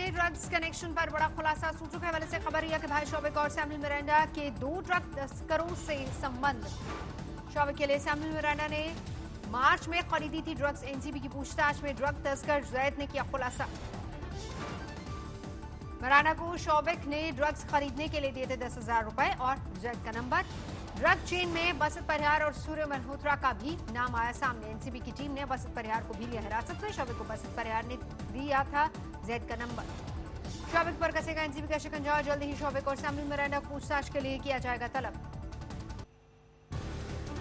में drugs connection पर बड़ा खुलासा। सूत्रों के हवाले से खबर यह कि भाई शोविक और सैमुअल मिरांडा के 2 ड्रग तस्करों से संबंध। शोविक के लिए सैमुअल मिरांडा ने मार्च में खरीदी थी ड्रग्स। एनसीबी की पूछताछ में ड्रग तस्कर जैद ने किया खुलासा। मिरांडा को शोविक ने ड्रग्स खरीदने के लिए दिए थे 10,000 रुपए और जैद का नंबर। ड्रग चेन में बसंत परिहार और सूर्य मल्होत्रा का भी नाम आया सामने। एनसीबी की टीम ने बसंत परिहार को भी लिया हिरासत में। शोविक को बसंत परिहार ने दिया था जैद का नंबर। शोविक पर कसेगा एनसीबी का शिकंजा। जल्द ही शोविक और सैमुअल मिरांडा को पूछताछ के लिए किया जाएगा तलब।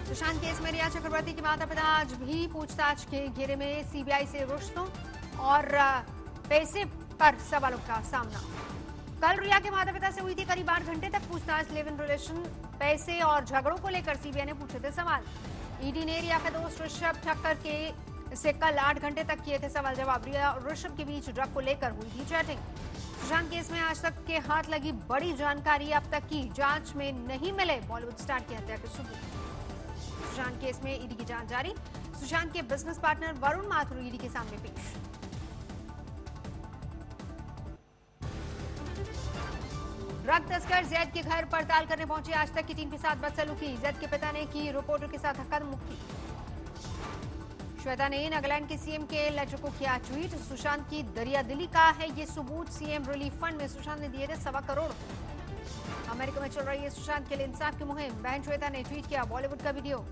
सुशांत केस में रिया चक्रवर्ती के माता पिता आज भी पूछताछ के घेरे में। सीबीआई से रिश्तों और पैसे पर सवालों का सामना। कल रिया के माता पिता से हुई थी करीब 8 घंटे तक पूछताछ। लिव इन रिलेशन, पैसे और झगड़ों को लेकर सीबीआई ने पूछे थे सवाल। ईडी ने रिया के दोस्त ऋषभ ठक्कर के से कल 8 घंटे तक किए थे सवाल जवाब। रिया और ऋषभ के बीच ड्रग को लेकर हुई थी चैटिंग। सुशांत केस में आज तक के हाथ लगी बड़ी जानकारी। अब तक की जांच में नहीं मिले बॉलीवुड स्टार की हत्या के सबूत। सुशांत केस में ईडी की जांच जारी। सुशांत के business partner Varun Mathur ED के सामने पेश। ड्रग तस्कर जैद के घर पड़ताल करने पहुंची आज तक की टीम के साथ बदसलूकी। जैद के पिता ने की रिपोर्टर के साथ धक्का मुक्की। श्वेता ने नागालैंड के सीएम के लेटर को किया ट्वीट। सुशांत की दरियादिली का है ये सबूत। सीएम रिलीफ फंड में सुशांत ने दिए थे 1.25 करोड़। अमेरिका में चल रही है सुशांत के लिए इंसाफ की मुहिम। बहन श्वेता ने ट्वीट किया बॉलीवुड का वीडियो।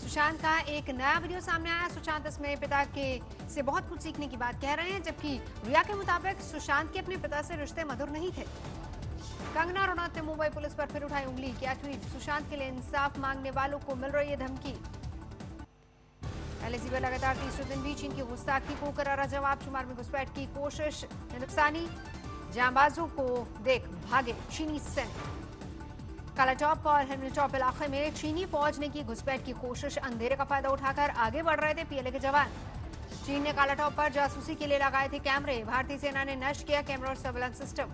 सुशांत का एक नया वीडियो सामने आया। सुशांत इसमें पिता के से बहुत कुछ सीखने की बात कह रहे हैं, जबकि रिया के मुताबिक सुशांत के अपने पिता से रिश्ते मधुर नहीं थे। कंगना रनौत ने मुंबई पुलिस पर फिर उठाई उंगली। क्या ट्वीट। सुशांत के लिए इंसाफ मांगने वालों को मिल रही है धमकी। एलएसी पर लगातार तीसरे दिन भी चीन की गुस्ताखी को करारा जवाब। शुमार में घुसपैठ की कोशिश। हिंदुस्तानी जांबाजों को देख भागे चीनी सैनिक। कालाटॉप और हेनरी टॉप इलाके में चीनी फौज ने की घुसपैठ की कोशिश। अंधेरे का फायदा उठाकर आगे बढ़ रहे थे पीएलए के जवान। चीन ने कालाटॉप पर जासूसी के लिए लगाए थे कैमरे। भारतीय सेना ने नष्ट किया कैमरा और सर्विलांस सिस्टम।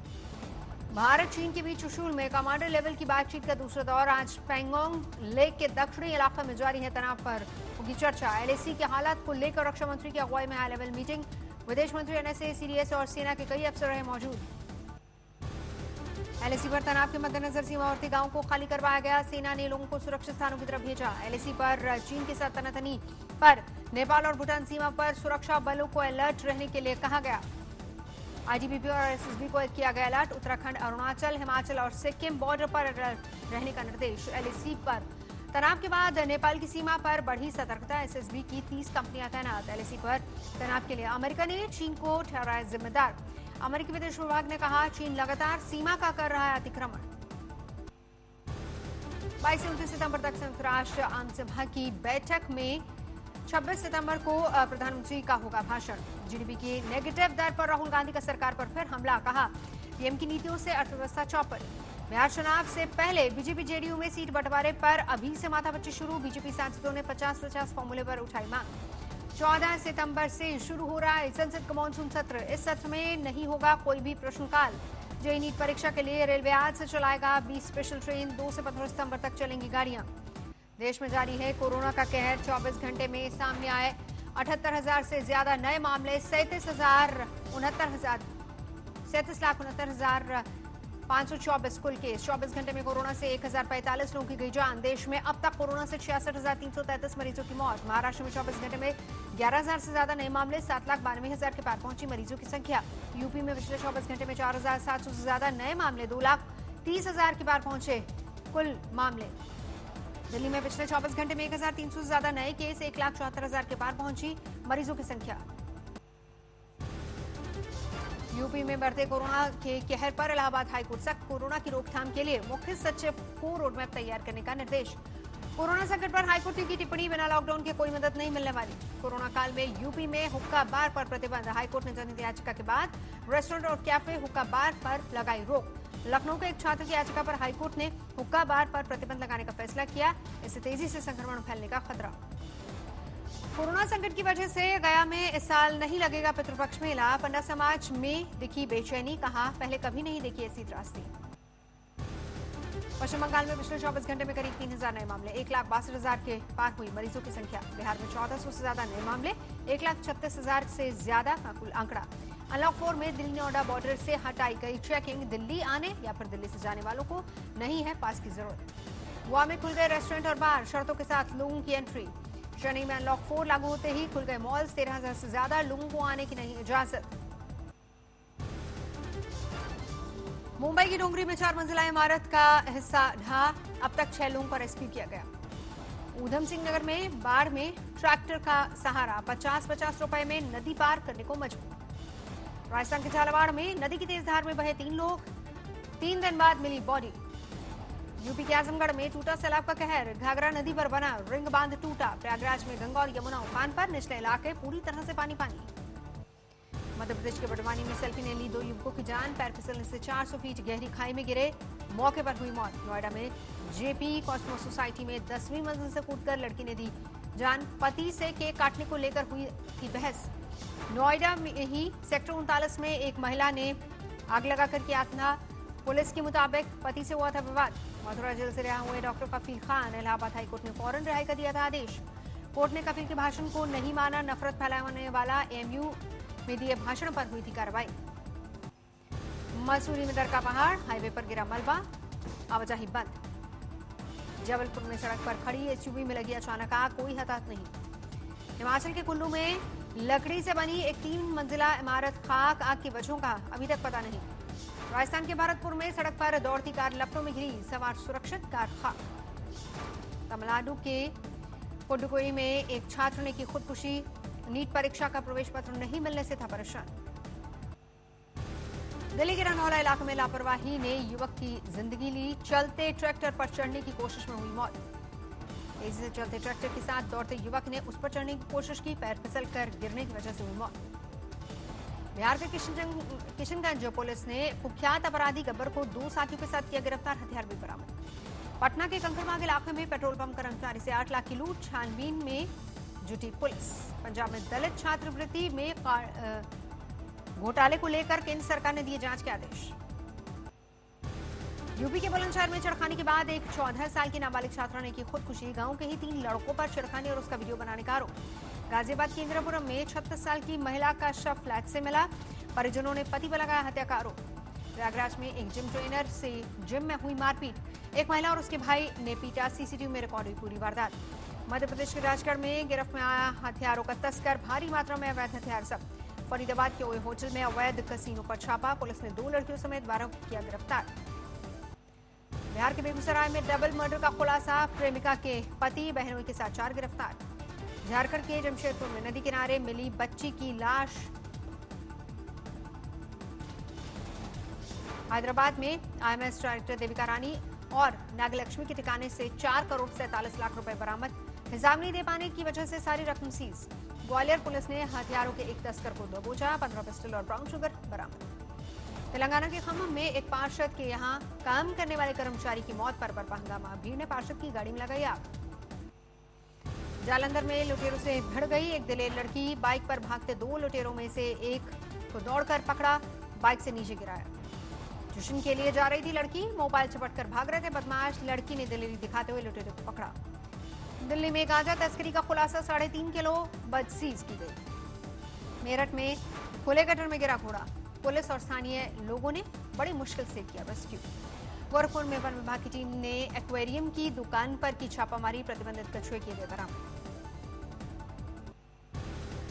भारत चीन के बीच चुशूल में कमांडर लेवल की बातचीत का दूसरा दौर। आज पैंगोंग लेक के दक्षिणी इलाके में जारी है तनाव पर होगी चर्चा। एलएसी के हालात को लेकर रक्षा मंत्री की अगुवाई में हाई लेवल मीटिंग। विदेश मंत्री, एनएसए, सीडीएस और सेना के कई अफसर रहे मौजूद। एलएसी पर तनाव के मद्देनजर सीमावर्ती गांवों को खाली करवाया गया। सेना ने लोगों को सुरक्षित स्थानों की तरफ भेजा। एलएसी पर चीन के साथ तनातनी पर नेपाल और भूटान सीमा पर सुरक्षा बलों को अलर्ट रहने के लिए कहा गया। आईटीबीपी और एसएसबी को किया गया अलर्ट। उत्तराखंड, अरुणाचल, हिमाचल और सिक्किम बॉर्डर पर रहने का निर्देश। एलएसी पर तनाव के बाद नेपाल की सीमा पर बढ़ी सतर्कता। एसएसबी की 30 कंपनियां तैनात। एलएसी पर तनाव के लिए अमेरिका ने चीन को ठहराया जिम्मेदार। अमेरिकी विदेश विभाग ने कहा चीन लगातार सीमा का कर रहा है अतिक्रमण। 22 से 29 सितंबर तक संयुक्त राष्ट्र आम सभा की बैठक में 26 सितंबर को प्रधानमंत्री का होगा भाषण। जीडीपी की नेगेटिव दर पर राहुल गांधी का सरकार पर फिर हमला। कहा पीएम की नीतियों से अर्थव्यवस्था चौपट। बिहार चुनाव से पहले बीजेपी जेडीयू में सीट बंटवारे पर अभी से माथापच्ची शुरू। बीजेपी सांसदों ने 50-50 फॉर्मूले पर उठाई मांग। 14 सितंबर से शुरू हो रहा है संसद का मानसून सत्र। इस सत्र में नहीं होगा कोई भी प्रश्नकाल। जेईई नीट परीक्षा के लिए रेलवे आज से चलाएगा 20 स्पेशल ट्रेन। 2 से 15 सितंबर तक चलेंगी गाड़ियां। देश में जारी है कोरोना का कहर। 24 घंटे में सामने आए 78,000 से ज्यादा नए मामले। 37,69,524 कुल केस। 24 घंटे में कोरोना से 1,045 लोगों की गई जान। देश में अब तक कोरोना से 66,333 मरीजों की मौत। महाराष्ट्र में 24 घंटे में 11,000 से ज्यादा नए मामले। 7,92,000 के पार पहुंची मरीजों की संख्या। यूपी में पिछले 24 घंटे में 4,700 से ज्यादा नए मामले। 2,30,000 के पार पहुंचे कुल मामले। दिल्ली में पिछले 24 घंटे में 1,300 से ज्यादा नए केस। 1,74,000 के पार पहुंची मरीजों की संख्या। यूपी में बढ़ते कोरोना के कहर पर इलाहाबाद हाईकोर्ट सख्त। कोरोना की रोकथाम के लिए मुख्य सचिव को रोडमैप तैयार करने का निर्देश। कोरोना संकट पर हाईकोर्ट की टिप्पणी। बिना लॉकडाउन के कोई मदद नहीं मिलने वाली। कोरोना काल में यूपी में हुक्का बार पर प्रतिबंध। हाईकोर्ट ने जनहित याचिका के बाद रेस्टोरेंट और कैफे हुक्का बार पर लगाई रोक। लखनऊ के एक छात्र की याचिका पर हाईकोर्ट ने हुक्का बार पर प्रतिबंध लगाने का फैसला किया। इससे तेजी से संक्रमण फैलने का खतरा। कोरोना संकट की वजह से गया में इस साल नहीं लगेगा पितृपक्ष मेला। पंडा समाज में दिखी बेचैनी। कहा पहले कभी नहीं देखी ऐसी त्रासदी। पश्चिम बंगाल में पिछले 24 घंटे में करीब 3,000 नए मामले। 1,62,000 के पार हुई मरीजों की संख्या। बिहार में 1,400 से ज्यादा नए मामले। 1,36,000 से ज्यादा का कुल आंकड़ा। अनलॉक 4 में दिल्ली नोएडा बॉर्डर से हटाई गई चेकिंग दिल्ली आने या फिर दिल्ली से जाने वालों को नहीं है पास की जरूरत। गोवा में खुल गए रेस्टोरेंट और बार, शर्तों के साथ लोगों की एंट्री। चेन्नई में अनलॉक 4 लागू होते ही खुल गए मॉल्स, 13,000 से ज्यादा लोगों को आने की नहीं इजाजत। मुंबई की डोंगरी में 4 मंजिला इमारत का हिस्सा ढहा, अब तक 6 लोगों को रेस्क्यू किया गया। ऊधम सिंह नगर में बाढ़ में ट्रैक्टर का सहारा, 50-50 रुपए में नदी पार करने को मजबूर। राजस्थान के झालावाड़ में नदी की तेज धार में बहे 3 लोग, 3 दिन बाद मिली बॉडी। यूपी के आजमगढ़ में टूटा सैलाब का कहर, घाघरा नदी पर बना रिंग बांध टूटा। प्रयागराज में गंगा और यमुना उफान पर, निचले इलाके पूरी तरह से पानी पानी। मध्य प्रदेश के बड़वानी में सेल्फी ने ली 2 युवकों की जान, पैर फिसलने से 400 फीट गहरी खाई में गिरे, मौके पर हुई मौत। नोएडा में जेपी कॉस्मो सोसाइटी में 10वीं मंजिल से कूदकर लड़की ने दी जान, पति से केक काटने को लेकर हुई थी बहस। नोएडा में ही सेक्टर 39 में एक महिला ने आग लगाकर किया आत्महत्या, पुलिस के मुताबिक पति से हुआ था विवाद। मथुरा जेल से रिहा हुए डॉक्टर कफील खान, इलाहाबाद हाईकोर्ट ने फौरन रिहाई का दिया था आदेश। कोर्ट ने कफील के भाषण को नहीं माना, नफरत फैलाने वाला एमयू में दिए भाषण पर हुई थी कार्रवाई। मसूरी में दर का पहाड़, हाईवे पर गिरा मलबा, आवाजाही बंद। जबलपुर में सड़क पर खड़ी एसयूवी में लगी अचानक आग, कोई हताहत नहीं। हिमाचल के कुल्लू में लकड़ी से बनी एक 3 मंजिला इमारत खाक, आग की वजहों का अभी तक पता नहीं। राजस्थान के भरतपुर में सड़क पर दौड़ती कार लपटों में गिरी, सवार सुरक्षित, कार खाक। तमिलनाडु के पुडुकोई में एक छात्र ने की खुदकुशी, नीट परीक्षा का प्रवेश पत्र नहीं मिलने से था परेशान। दिल्ली के रनौला इलाके में लापरवाही ने युवक की जिंदगी ली, चलते ट्रैक्टर पर चढ़ने की कोशिश में हुई मौत। तेजी से चलते ट्रैक्टर के साथ दौड़ते युवक ने उस पर चढ़ने की कोशिश की, पैर फिसल कर गिरने की वजह से हुई मौत। बिहार के किशनगंज पुलिस ने कुख्यात अपराधी गब्बर को 2 साथियों के साथ किया गिरफ्तार, हथियार भी बरामद। पटना के कंकड़बाग इलाके में पेट्रोल पंप कर्मचारी से 8 लाख की लूट, छानबीन में जुटी पुलिस। पंजाब में दलित छात्रवृत्ति में घोटाले को लेकर केंद्र सरकार ने दिए जांच के आदेश। यूपी के बुलंदशहर में छेड़खानी के बाद एक 14 साल की नाबालिग छात्रा ने की खुदकुशी, गांव के ही 3 लड़कों पर छेड़खानी और उसका वीडियो बनाने का आरोप। गाजियाबाद के इंदिरापुरम में 36 साल की महिला का शव फ्लैट से मिला, परिजनों ने पति पर लगाया हत्या का आरोप। प्रयागराज में एक जिम ट्रेनर से जिम में हुई मारपीट, एक महिला और उसके भाई ने पीटा, सीसीटीवी में रिकॉर्ड हुई पूरी वारदात। मध्य प्रदेश के राजगढ़ में गिरफ्त में आया हथियारों का तस्कर, भारी मात्रा में अवैध हथियार जब्त। फरीदाबाद के ओए होटल में अवैध कसीनो पर छापा, पुलिस ने 2 लड़कियों समेत 12 को किया गिरफ्तार। बिहार के बेगूसराय में डबल मर्डर का खुलासा, प्रेमिका के पति बहनोई के साथ 4 गिरफ्तार। झारखंड के जमशेदपुर में नदी किनारे मिली बच्ची की लाश। हैदराबाद में आईएमएस डायरेक्टर देविका रानी और नागलक्ष्मी के ठिकाने से 4 करोड़ 47 लाख रुपए बरामद, हिसाब नहीं दे पाने की वजह से सारी रकम सीज। ग्वालियर पुलिस ने हथियारों के एक तस्कर को दबोचा, 15 पिस्टल और ब्राउन शुगर बरामद। तेलंगाना के खम्मम में एक पार्षद के यहां काम करने वाले कर्मचारी की मौत पर बरपा हंगामा, भीड़ ने पार्षद की गाड़ी में लगाई आग। जालंधर में लुटेरों से भिड़ गई एक दिलेर लड़की, बाइक पर भागते 2 लुटेरों में से एक को दौड़कर पकड़ा, बाइक से नीचे गिराया। ट्यूशन के लिए जा रही थी लड़की, मोबाइल चपटकर भाग रहे थे बदमाश, लड़की ने दिलेरी दिखाते हुए लुटेरों को पकड़ा। दिल्ली में गांजा तस्करी का खुलासा, 3.5 किलो बज सीज की गई। मेरठ में खुले गटर में गिरा घोड़ा, पुलिस और स्थानीय लोगों ने बड़ी मुश्किल से किया रेस्क्यू। गोरखपुर में वन विभाग की टीम ने एक्वेरियम की दुकान पर की छापामारी, प्रतिबंधित कछुए किए गए बरामद।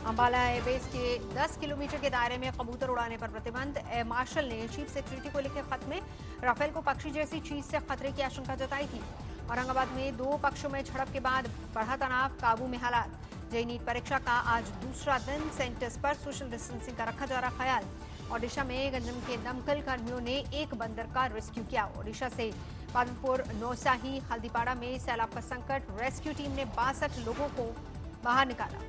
अंबाला एयरबेस के 10 किलोमीटर के दायरे में कबूतर उड़ाने पर प्रतिबंध, एयर मार्शल ने चीफ सेक्रेटरी को लिखे खत में राफेल को पक्षी जैसी चीज से खतरे की आशंका जताई थी। औरंगाबाद में 2 पक्षों में झड़प के बाद बढ़ा तनाव, काबू में हालात। जेईई नीट परीक्षा का आज दूसरा दिन, सेंटर्स पर सोशल डिस्टेंसिंग का रखा जा रहा ख्याल। ओडिशा में गंजम के दमकल कर्मियों ने एक बंदर का रेस्क्यू किया। ओडिशा से पालनपुर, नौसाही, हल्दीपाड़ा में सैलाब का संकट, रेस्क्यू टीम ने 62 लोगों को बाहर निकाला।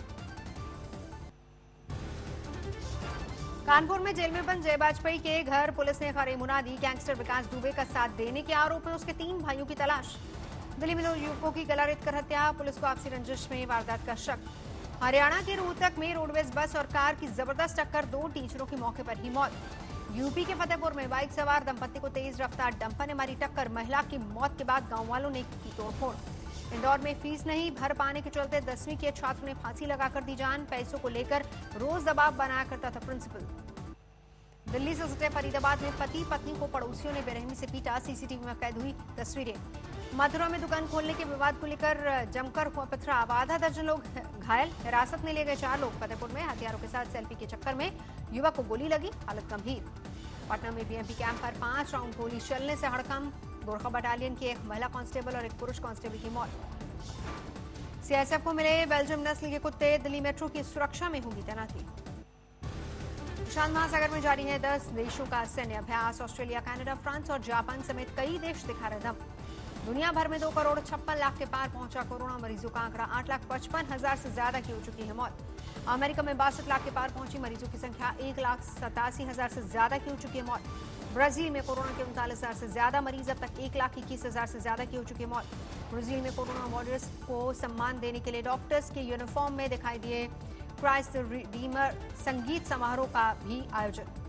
कानपुर में जेल में बंद जय वाजपेयी के घर पुलिस ने खरे मुनादी, गैंगस्टर विकास दुबे का साथ देने के आरोप में उसके 3 भाइयों की तलाश। दिल्ली में 2 युवकों की गला रेत कर हत्या, पुलिस को आपसी रंजिश में वारदात का शक। हरियाणा के रोहतक में रोडवेज बस और कार की जबरदस्त टक्कर, 2 टीचरों की मौके पर ही मौत। यूपी के फतेहपुर में बाइक सवार दंपति को तेज रफ्तार डंपर ने मारी टक्कर, महिला की मौत के बाद गांव वालों ने की तोड़फोड़। इंदौर में फीस नहीं भर पाने के चलते 10वीं के छात्र ने फांसी लगाकर दी जान, पैसों को लेकर रोज दबाव बनाया करता था प्रिंसिपल। दिल्ली से सटे फरीदाबाद में पति पत्नी को पड़ोसियों ने बेरहमी से पीटा, सीसीटीवी में कैद हुई तस्वीरें। मथुरा में दुकान खोलने के विवाद को लेकर जमकर हुआ पथराव, आधा दर्जन लोग घायल, हिरासत में लिए गए 4 लोग। फतेहपुर में हथियारों के साथ सेल्फी के चक्कर में युवक को गोली लगी, हालत गंभीर। पटना में बीएमपी कैंप पर 5 राउंड गोली चलने से हड़कंप, गोरखा बटालियन की एक महिला कांस्टेबल और एक पुरुष कांस्टेबल की मौत। सीआईएसएफ को मिले बेल्जियम नस्ल के कुत्ते, दिल्ली मेट्रो की सुरक्षा में होगी तैनाती। शांत महासागर में जारी है 10 देशों का सैन्य अभ्यास, ऑस्ट्रेलिया, कनाडा, फ्रांस और जापान समेत कई देश दिखा रहे दम। दुनिया भर में 2 करोड़ 56 लाख के पार पहुंचा कोरोना मरीजों का आंकड़ा, 8,55,000 से ज्यादा की हो चुकी है मौत। अमेरिका में 62 लाख के पार पहुंची मरीजों की संख्या, 1,87,000 से ज्यादा की हो चुकी है मौत। ब्राजील में कोरोना के 39,000 से ज्यादा मरीज, अब तक 1,21,000 से ज्यादा की हो चुकी है मौत। ब्राजील में कोरोना वॉरियर्स को सम्मान देने के लिए डॉक्टर्स के यूनिफॉर्म में दिखाई दिए क्राइस्ट रिडीमर संगीत समारोह का भी आयोजन।